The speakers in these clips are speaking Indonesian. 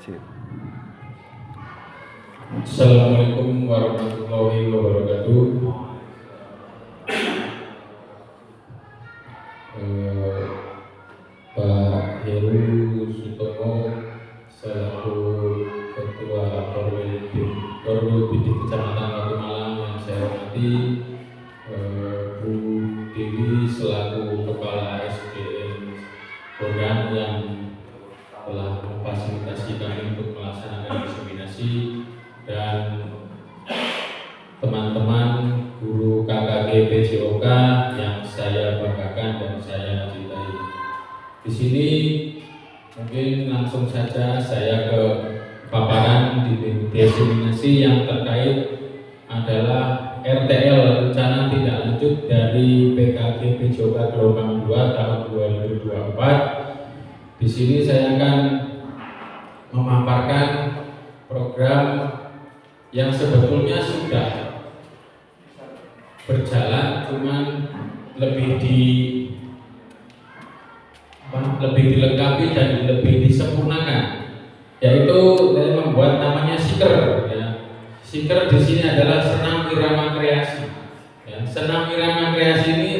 Sip. Assalamualaikum warahmatullahi wabarakatuh. Pak Heru Sutomo selaku Ketua Korwil Bidik Kecamatan Watu Malang yang saya hormati, Bu Dewi selaku Kepala SDM Program yang telah memfasilitasi kami untuk melaksanakan diseminasi, dan teman-teman guru KKG PJOK yang saya banggakan dan saya cintai. Di sini mungkin langsung saja saya ke paparan di diseminasi yang terkait adalah RTL rencana tindak lanjut dari PKG PJOK gelombang 2 tahun 2024. Di sini saya akan memaparkan program yang sebetulnya sudah berjalan, cuman lebih dilengkapi dan lebih disempurnakan, yaitu saya membuat namanya Siker. Ya. Siker di sini adalah senam irama kreasi. Ya. Senam irama kreasi ini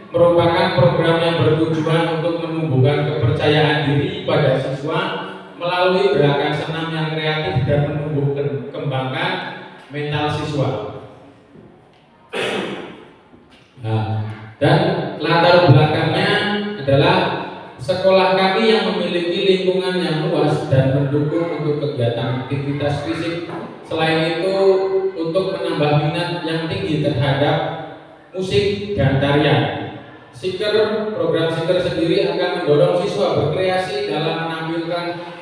merupakan program yang bertujuan untuk menumbuhkan kepercayaan diri pada siswa melalui gerakan senam yang kreatif dan menumbuh kembangkan mental siswa. Nah, dan latar belakangnya adalah sekolah kami yang memiliki lingkungan yang luas dan mendukung untuk kegiatan aktivitas fisik. Selain itu, untuk menambah minat yang tinggi terhadap musik dan tarian. Program Siker sendiri akan mendorong siswa berkreasi dalam menampilkan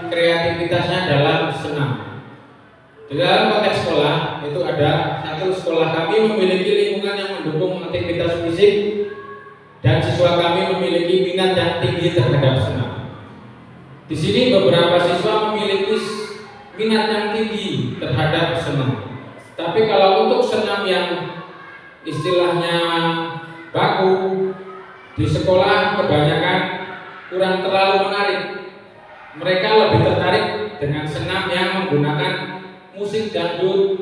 kreativitasnya dalam senam. Di dalam konteks sekolah itu ada satu sekolah kami memiliki lingkungan yang mendukung aktivitas fisik dan siswa kami memiliki minat yang tinggi terhadap senam. Di sini beberapa siswa memiliki minat yang tinggi terhadap senam. Tapi kalau untuk senam yang istilahnya baku di sekolah kebanyakan kurang terlalu menarik. Mereka lebih tertarik dengan senam yang menggunakan musik dangdut,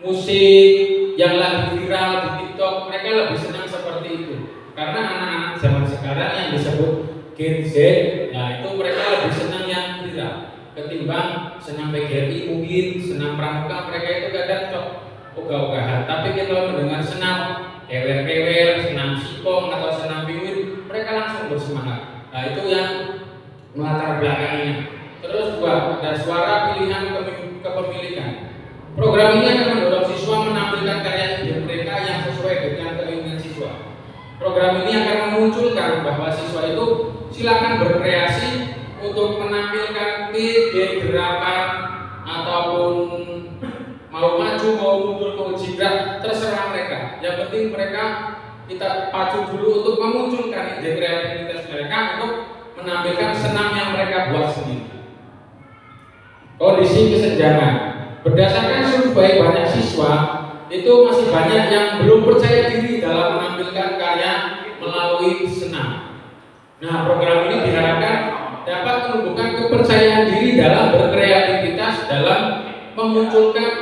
musik yang lagi viral di TikTok. Mereka lebih senang seperti itu. Karena anak-anak zaman sekarang yang disebut Gen Z, nah itu mereka lebih senang yang viral ketimbang senam PGRI. Mungkin senam pramuka mereka itu kadang ogah-ogahan. Tapi kita mendengar senam kewer-kewer, senam sipong atau senam pinguin, mereka langsung bersemangat. Nah itu yang melatar belakangnya. Terus ada suara pilihan kepemilikan. Program ini akan mendorong siswa menampilkan karya ide mereka yang sesuai dengan keinginan siswa. Program ini akan memunculkan bahwa siswa itu silakan berkreasi untuk menampilkan ide, gerakan, ataupun mau maju, mau mundur, mau jidat, terserah mereka. Yang penting mereka kita pacu dulu untuk memunculkan ide kreativitas mereka untuk menampilkan senam yang mereka buat sendiri. Kondisi kesenjangan. Berdasarkan survei banyak siswa itu masih banyak yang belum percaya diri dalam menampilkan karya melalui senam. Nah, program ini diharapkan dapat menumbuhkan kepercayaan diri dalam berkreativitas, dalam memunculkan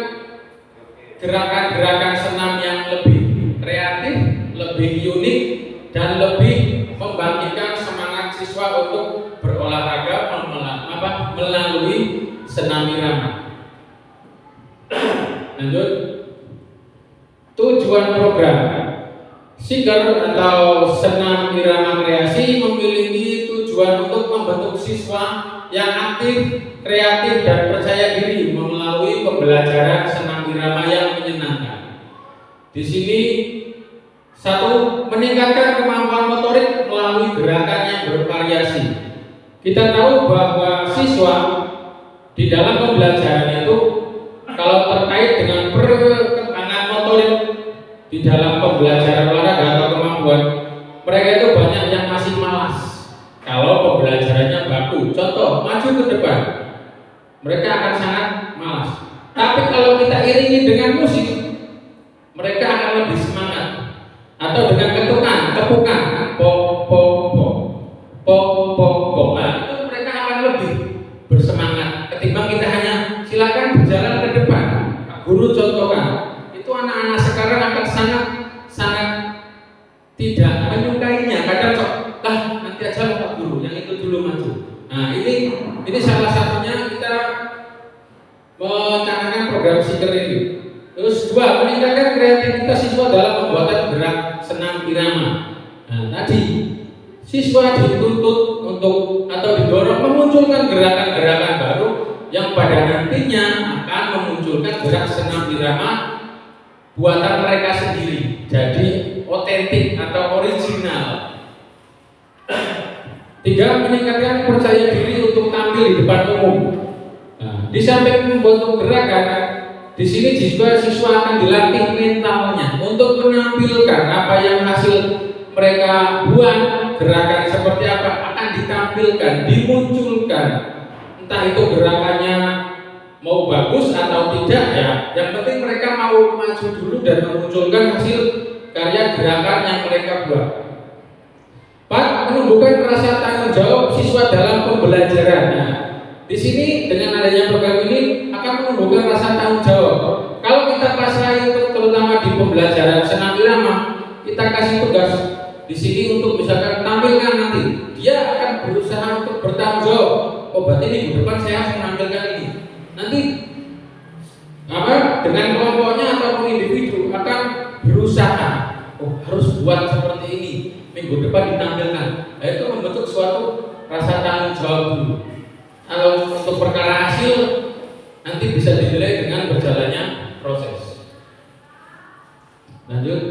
gerakan-gerakan senam yang lebih kreatif, lebih unik, dan lebih membangkitkan semangat siswa untuk berolahraga melalui senam irama. Lanjut. Tujuan program Siker atau senam irama kreasi memiliki tujuan untuk membentuk siswa yang aktif, kreatif, dan percaya diri melalui pembelajaran senam irama yang menyenangkan. Di sini satu, meningkatkan kemampuan motorik melalui gerakan yang bervariasi. Kita tahu bahwa siswa di dalam pembelajaran itu kalau terkait dengan perkembangan motorik di dalam pembelajaran olahraga atau kemampuan, mereka itu banyak yang masih malas kalau pembelajarannya baku. Contoh, maju ke depan, mereka akan sangat malas. Tapi kalau kita iringi dengan musik, mereka akan lebih semangat. Atau dengan tepukan, po. Nah, itu mereka akan lebih bersemangat. ini salah satunya kita mencanangkan program Seeker ini. Terus dua, meningkatkan kreativitas siswa dalam pembuatan gerak senam irama. Nah, tadi siswa dituntut untuk atau didorong memunculkan gerakan-gerakan baru yang pada nantinya akan memunculkan gerak senam irama buatan mereka sendiri, jadi otentik atau original. Tiga, meningkatkan percaya diri untuk tampil di depan umum. Nah, di samping membentuk gerakan, di sini juga siswa akan dilatih mentalnya untuk menampilkan apa yang hasil mereka buat, gerakan seperti apa akan ditampilkan, dimunculkan. Entah itu gerakannya mau bagus atau tidak ya, yang penting mereka mau maju dulu dan memunculkan hasil karya gerakan yang mereka buat. 4. Menumbuhkan rasa tanggung jawab siswa dalam pembelajaran. Nah, di sini dengan adanya program ini akan menumbuhkan rasa tanggung jawab. Kalau kita pasrah itu terutama di pembelajaran senam irama, kita kasih tugas di sini untuk misalkan tampilkan nanti, dia akan berusaha untuk bertanggung jawab. Oh berarti minggu depan saya harus menampilkan ini. Nanti dengan kelompoknya ataupun individu akan berusaha, oh harus buat seperti ini, minggu depan ditampilkan. Nah, itu membentuk suatu rasa tanggung jawab dulu. Kalau untuk perkara hasil nanti bisa dinilai dengan berjalannya proses. Lanjut.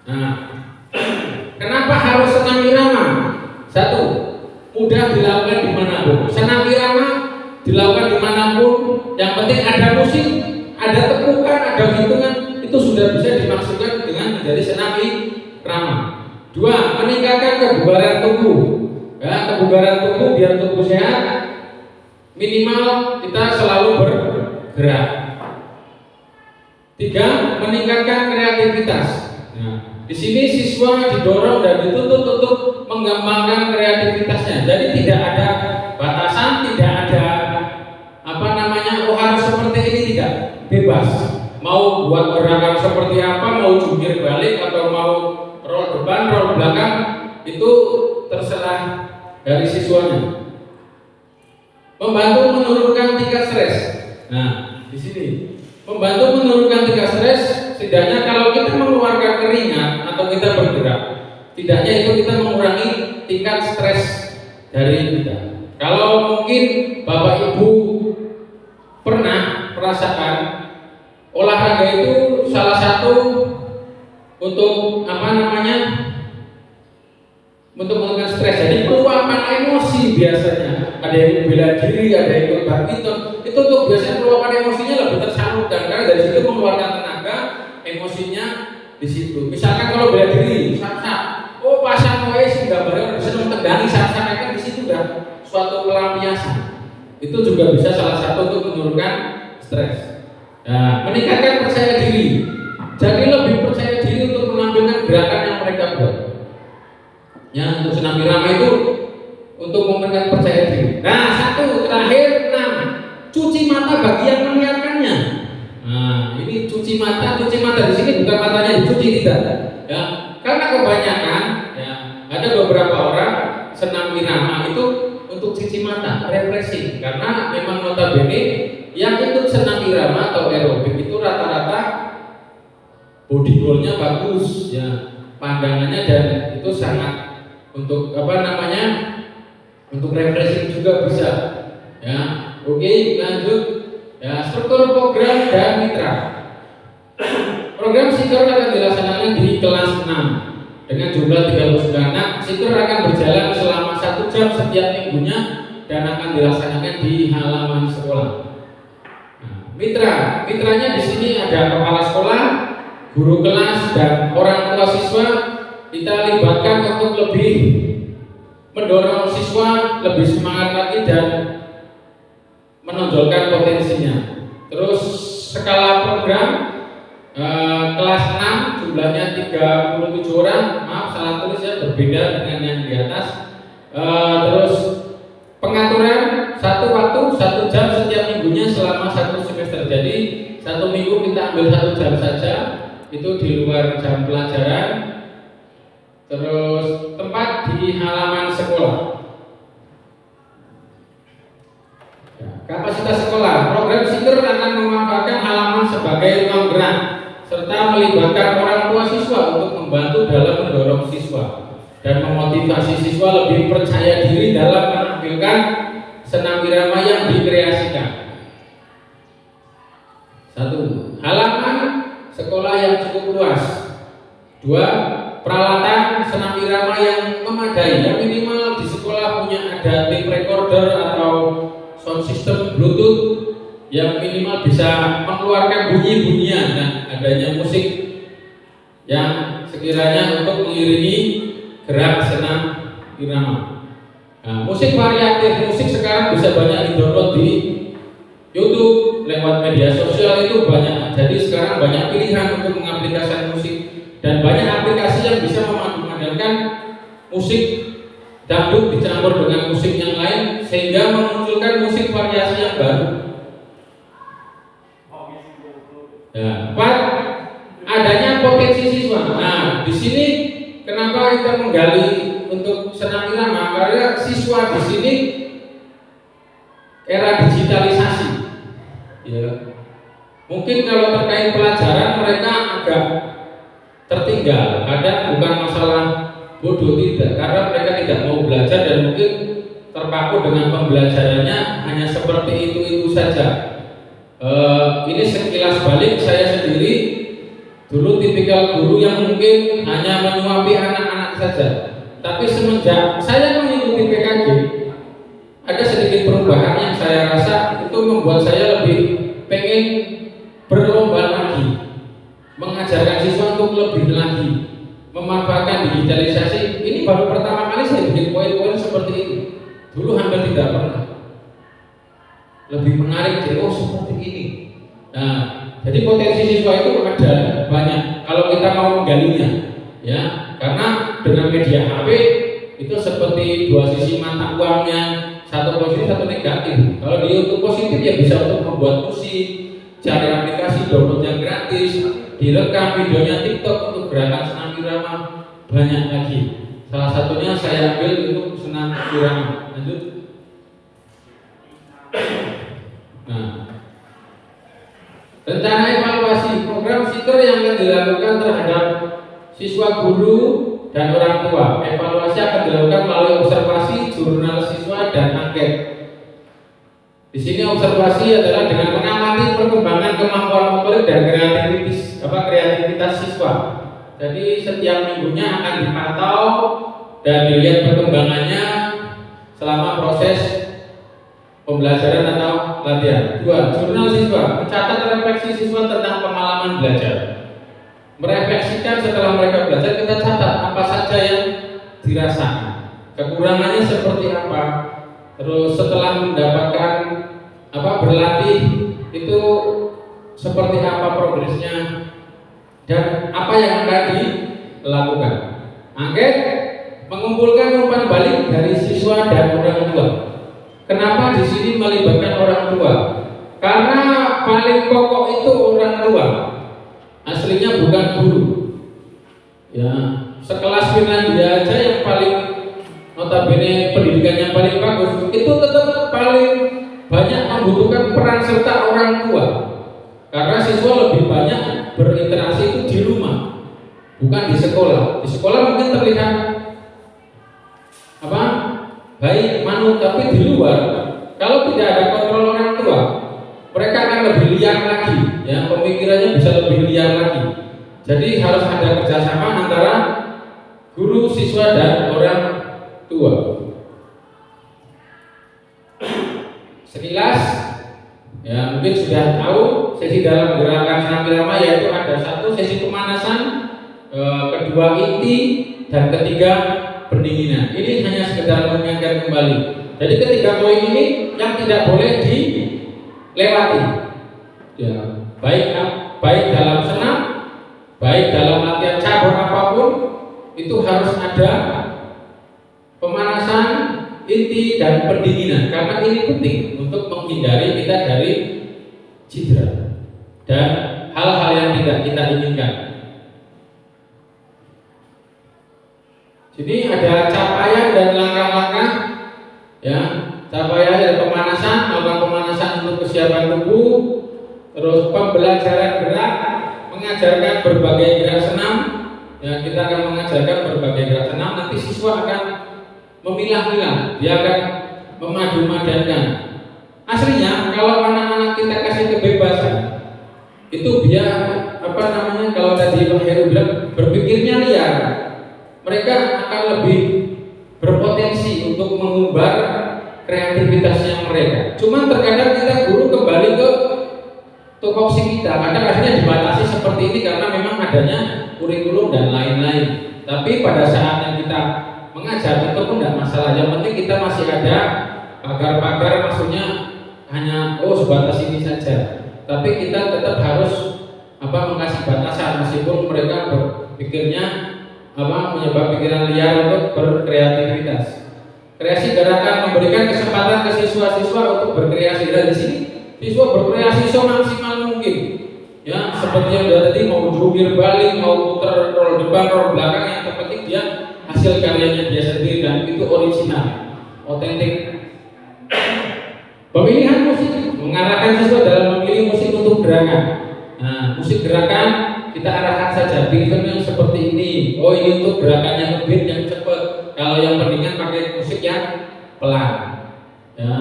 Nah, kenapa harus senam irama? 1. Mudah dilakukan dimanapun. Senam irama dilakukan dimanapun. Yang penting ada musik, ada tepukan, ada hitungan, itu sudah bisa dimaksudkan dengan menjadi senam irama. 2. Meningkatkan kebugaran tubuh. Ya, kebugaran tubuh biar tubuh sehat, minimal kita selalu bergerak. 3. Meningkatkan kreativitas. Nah, di sini siswa didorong dan dituntut untuk mengembangkan kreativitasnya. Jadi tidak ada batasan, tidak ada oh harus seperti ini, tidak, bebas. Mau buat gerakan seperti apa, mau jungkir balik atau mau roll depan, roll belakang, itu terserah dari siswanya. Membantu menurunkan tingkat stres. Nah, di sini membantu menurunkan tingkat stres. Setidaknya kalau kita mengeluarkan keringat atau kita bergerak, tidaknya itu kita mengurangi tingkat stres dari kita. Kalau mungkin Bapak Ibu pernah merasakan olahraga itu salah satu untuk untuk menurunkan stres. Jadi peluapan emosi biasanya. Ada yang bela diri, ada yang ikut badminton. Itu tuh biasanya peluapan emosinya lebih tersalurkan karena dari situ mengeluarkan tenaga, emosinya di situ. Misalkan kalau bela diri, oh pasang sih gambarnya senang tendang, kan di situ udah suatu pelampiasan. Itu juga bisa salah satu untuk menurunkan stres. Nah, meningkatkan percaya diri. Jadi lebih percaya diri untuk menampilkan gerakan yang mereka buat. Ya, untuk senam irama itu untuk memberikan percaya diri. Nah, 1 terakhir 6. Cuci mata bagi yang melihatkannya. Nah, ini cuci mata di sini bukan matanya dicuci, tidak. Ya, karena kebanyakan ya ada beberapa orang senam irama itu untuk cuci mata, refreshing, karena memang notabene yang ikut senam irama atau aerobik itu rata-rata body goalnya bagus, ya, pandangannya, dan itu sangat untuk untuk refreshing juga bisa. Ya, oke, lanjut. Ya, struktur program dan mitra. Program Seeker akan dilaksanakan di kelas 6 dengan jumlah 39 anak. Seeker akan berjalan selama 1 jam setiap minggunya dan akan dilaksanakan di halaman sekolah. Nah, mitranya di sini ada kepala sekolah, guru kelas, dan orang tua siswa. Kita libatkan untuk lebih mendorong siswa lebih semangat lagi dan menonjolkan potensinya. Terus skala program kelas 6 jumlahnya 37 orang. Maaf salah tulis ya, berbeda dengan yang di atas. Terus pengaturan 1 waktu 1 jam setiap minggunya selama 1 semester. Jadi 1 minggu kita ambil 1 jam saja, itu di luar jam pelajaran. Terus tempat di halaman sekolah. Kapasitas sekolah, program Siker akan memanfaatkan halaman sebagai ruang gerak serta melibatkan orang tua siswa untuk membantu dalam mendorong siswa dan memotivasi siswa lebih percaya diri dalam menampilkan senam irama yang dikreasikan. 1. Halaman sekolah yang cukup luas. 2. Peralatan senam irama yang memadai, yang minimal di sekolah punya ada tape recorder atau sound system Bluetooth yang minimal bisa mengeluarkan bunyi-bunyian dan adanya musik yang sekiranya untuk mengiringi gerak senam irama. Nah, musik variatif, musik sekarang bisa banyak di-download di YouTube, lewat media sosial itu banyak. Jadi sekarang banyak pilihan untuk mengaplikasikan musik dan banyak aplikasi yang bisa memadukan musik dangdut dicampur dengan musik yang lain sehingga memunculkan musik variasi yang baru. Ya, 4. Adanya potensi siswa. Nah, di sini kenapa kita menggali untuk senam irama? Karena siswa di sini era digitalisasi. Ya. Mungkin kalau terkait pelajaran mereka agak tertinggal. Kadang bukan masalah bodoh, tidak, karena mereka tidak mau belajar dan mungkin terpaku dengan pembelajarannya hanya seperti itu saja. Ini sekilas balik, saya sendiri dulu tipikal guru yang mungkin hanya menyuapi anak-anak saja. Tapi semenjak saya mengikuti PKJ, ada sedikit perubahan yang saya rasa itu membuat saya lebih pengen berlomba lagi, mengajarkan siswa untuk lebih lagi memanfaatkan digitalisasi. Ini baru pertama kali saya bikin poin-poin seperti ini. Dulu hampir tidak pernah. Lebih menarik, jadi seperti ini. Nah, jadi potensi siswa itu ada banyak kalau kita mau menggalinya, ya. Karena dengan media HP itu seperti dua sisi mata uangnya, satu positif, satu negatif. Kalau di YouTube positif ya bisa untuk membuat musik, cari aplikasi download yang gratis, direkam videonya TikTok untuk gerakan senam irama, banyak lagi. Salah satunya saya ambil untuk senam irama. Lanjut. Nah, rencana evaluasi program Siker yang akan dilakukan terhadap siswa, guru, dan orang tua. Evaluasi akan dilakukan melalui observasi, jurnal siswa, dan angket. Di sini observasi adalah dengan mengamati perkembangan kemampuan motorik dan kreativitas siswa. Jadi setiap minggunya akan dipantau dan dilihat perkembangannya selama proses pembelajaran atau latihan. 2. Jurnal siswa, mencatat refleksi siswa tentang pengalaman belajar. Merefleksikan setelah mereka belajar, kita catat apa saja yang dirasakan, kekurangannya seperti apa. Terus setelah mendapatkan berlatih itu seperti apa progresnya dan apa yang akan dilakukan. Angket mengumpulkan umpan balik dari siswa dan orang tua. Kenapa di sini melibatkan orang tua? Karena paling pokok itu orang tua. Aslinya bukan guru. Ya, sekelas Finlandia aja yang paling notabene pendidikannya paling bagus itu tetap paling banyak membutuhkan peran serta orang tua. Karena siswa lebih banyak berinteraksi itu di rumah, bukan di sekolah. Di sekolah mungkin terlihat baik manut, tapi di luar kalau tidak ada kontrol orang tua, mereka akan lebih liar lagi, ya, pemikirannya bisa lebih liar lagi. Jadi harus ada kerjasama antara guru, siswa, dan orang tua. Sekilas, ya mungkin sudah tahu sesi dalam gerakan senam irama yaitu ada 1 sesi pemanasan, kedua inti, dan ketiga pendinginan. Ini hanya sekedar mengingatkan kembali. Jadi ketiga poin ini yang tidak boleh dilewati. Ya, baik dalam senam, baik dalam latihan cabur apapun, itu harus ada pemanasan, inti, dan pendinginan. Karena ini penting untuk menghindari kita dari cedera dan hal-hal yang tidak kita inginkan. Jadi ada capaian dan langkah-langkah, ya, capaian dan pemanasan, melakukan pemanasan untuk kesiapan tubuh, terus pembelajaran gerak, mengajarkan berbagai gerak senam. Ya, kita akan mengajarkan berbagai gerak senam. Nanti siswa akan memilah-milah, dia akan memadu-madankan. Aslinya kalau anak-anak kita kasih kebebasan, itu biar kalau tadi Pak Heru bilang berpikirnya liar, mereka akan lebih berpotensi untuk mengumbar kreativitasnya mereka. Cuma terkadang kita guru kembali ke tupoksi kita, kadang akhirnya dibatasi seperti ini karena memang adanya kurikulum dan lain-lain. Tapi pada saat yang kita mengajar itu pun tidak masalah. Yang penting kita masih ada pagar-pagar, maksudnya hanya sebatas ini saja. Tapi kita tetap harus mengasih batasan meskipun mereka berpikirnya menyebab pikiran liar untuk berkreativitas. Kreasi gerakan memberikan kesempatan ke siswa-siswa untuk berkreasi. Dan di sini siswa berkreasi semaksimal mungkin. Ya, seperti yang tadi mau jungkir balik, mau putar roll depan, roll belakang, yang terpenting dia hasil karyanya dia sendiri dan itu original, otentik. Pemilihan musik mengarahkan siswa dalam memilih musik untuk gerakan. Nah, musik gerakan kita arahkan saja, pilihnya seperti ini. Oh, ini untuk gerakan yang beat yang cepat. Kalau yang mendingan pakai musik yang pelan. Ya,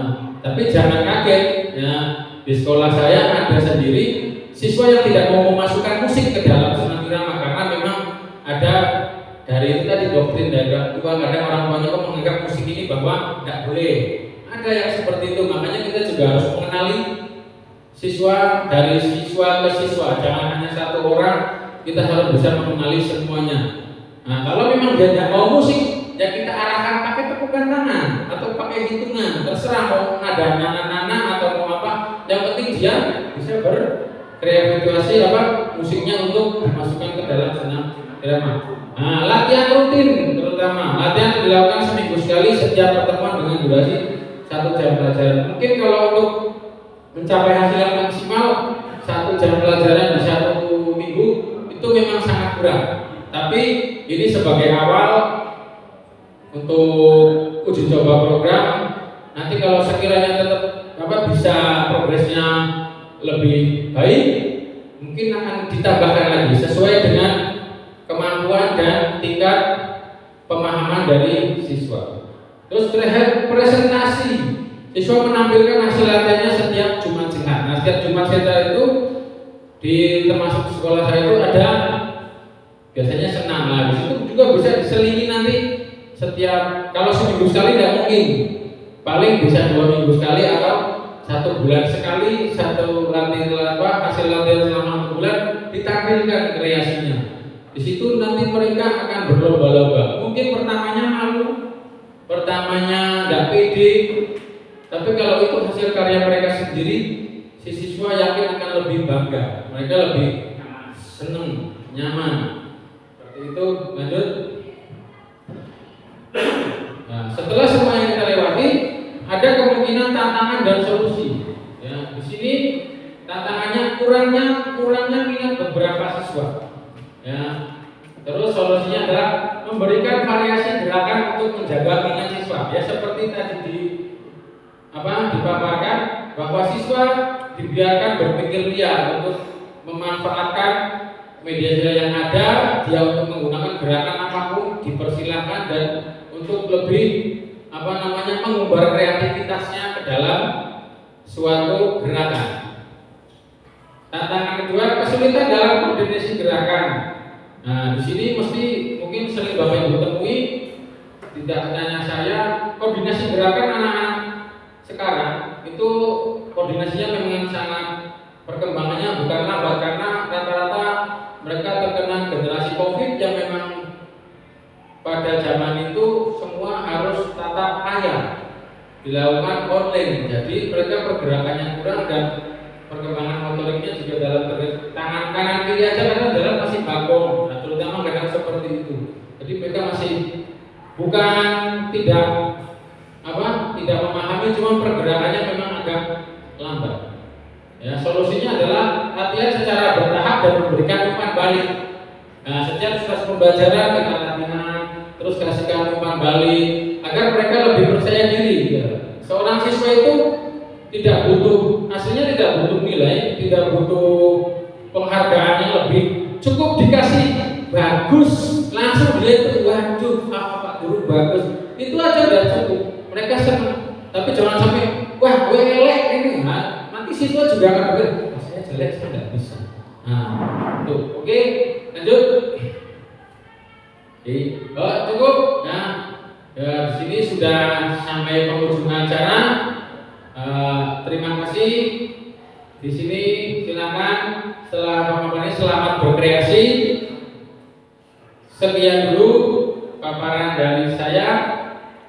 tapi jangan kaget. Ya, di sekolah saya ada sendiri siswa yang tidak mau memasukkan musik ke dalam senam irama karena memang ada dari itu tadi doktrin dari orang tua. Kadang orang tuanya kok menganggap musik ini bahwa tidak boleh. Ada yang seperti itu, makanya kita juga harus mengenali siswa dari siswa ke siswa, jangan hanya satu orang, kita harus bisa mengenali semuanya. Nah, kalau memang dia tidak mau musik, ya kita arahkan pakai tepukan tangan atau pakai hitungan, terserah mau ada nana-nana atau mau apa, yang penting dia bisa berkreasi musiknya untuk dimasukkan ke dalam senam irama. Nah, latihan rutin terutama, latihan dilakukan seminggu sekali setiap pertemuan dengan durasi 1 jam pelajaran. Mungkin kalau untuk mencapai hasil yang maksimal 1 jam pelajaran di 1 minggu itu memang sangat kurang. Tapi ini sebagai awal untuk uji coba program. Nanti kalau sekiranya tetap bisa progresnya lebih baik, mungkin akan ditambahkan lagi sesuai dengan kemampuan dan tingkat pemahaman dari siswa. Terus terakhir presentasi, siswa menampilkan hasil latihannya setiap Jumat Siang. Nah, setiap Jumat Siang itu di termasuk sekolah saya itu ada biasanya senam. Nah, di situ juga bisa diselingi nanti setiap, kalau seminggu sekali tidak mungkin, paling bisa 2 minggu sekali atau 1 bulan sekali, satu latihan hasil latihan selama 1 bulan ditampilkan kreasinya. Di situ nanti mereka akan berlomba-lomba. Mungkin pertamanya malu, pertamanya tidak pede, tapi kalau itu hasil karya mereka sendiri, si siswa yakin akan lebih bangga, mereka lebih senang, nyaman. Seperti itu. Lanjut. Nah, setelah semua yang kita lewati, ada kemungkinan tantangan dan solusi. Ya, di sini tantangannya kurangnya minat beberapa siswa. Ya, terus solusinya adalah memberikan variasi gerakan untuk menjaga minat siswa. Ya, seperti tadi dipaparkan bahwa siswa dibiarkan berpikir liar untuk memanfaatkan media sosial yang ada, dia untuk menggunakan gerakan apapun dipersilahkan dan untuk lebih mengubah kreativitasnya ke dalam suatu gerakan. Tantangan kedua, kesulitan dalam koordinasi gerakan. Nah, di sini mungkin sering Bapak Ibu temui, tidak hanya saya, koordinasi gerakan anak-anak sekarang itu koordinasinya memang sangat, perkembangannya bukan lambat karena rata-rata mereka terkena generasi COVID yang memang pada zaman itu semua harus tatap ayah, dilakukan online. Jadi mereka pergerakannya kurang dan perkembangan motoriknya juga dalam tangan kanan kiri aja karena dalam masih bakong. Nah, terutama kadang seperti itu. Jadi mereka masih bukan tidak memahami, cuma pergerakannya memang agak lambat. Ya, solusinya adalah latihan secara bertahap dan memberikan umpan balik. Nah, setiap proses pembelajaran kita latihan, terus kasihkan umpan balik agar mereka lebih percaya diri. Ya. Seorang siswa itu tidak butuh, aslinya tidak butuh nilai, tidak butuh penghargaan yang lebih, cukup dikasih bagus, langsung dia itu waduh Pak Guru bagus, itu aja udah cukup, mereka senang. Tapi jangan sampai wah gue elek ini, nanti siswa juga akan berpikir saya jelek, saya nggak bisa. Nah, tuh, oke, lanjut. Cukup. Nah, di sini sudah sampai penghujung acara. Terima kasih. Di sini silakan setelah pemaparan ini selamat berkreasi. Sekian dulu paparan dari saya.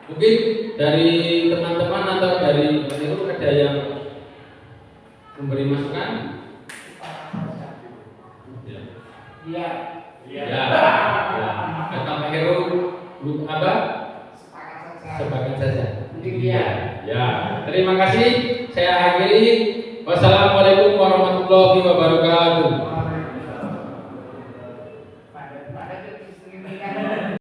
Mungkin dari teman-teman atau dari itu ada yang memberi masukan? Iya. Ya. Kata Pak Heru, apa? Sepakat saja. Iya. Ya. Terima kasih. Saya akhiri. Wassalamualaikum warahmatullahi wabarakatuh.